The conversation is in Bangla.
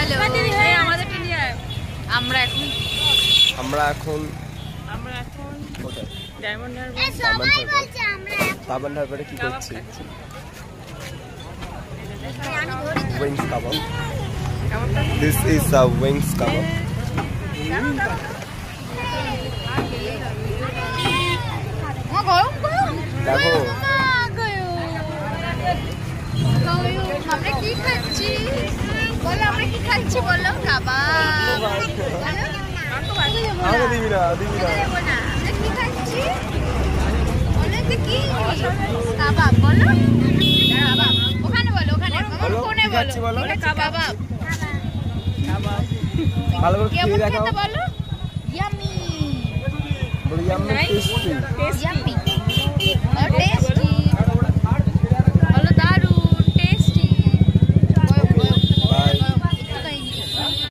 হ্যালো আমাদের আমরা এখন ডায়মন্ড হারবারে কি করছি? Wings kebab. This is a wings kebab. দেখো আমরা কি খাচ্ছি বলো, আমরা কি খাচ্ছি বলো? কাবাব। আমাকে দিবি না আমরা কি খাচ্ছি বলো তো, কি কাবাব বলো। কাবাব ওখানে বলো, ওখানে ফোনে বলো কাবাব। ভালো করে খেয়ে দেখাও। বলো ইয়াম্মি বলো ইয়াম্মি টেস্টি। ইয়াম্মি।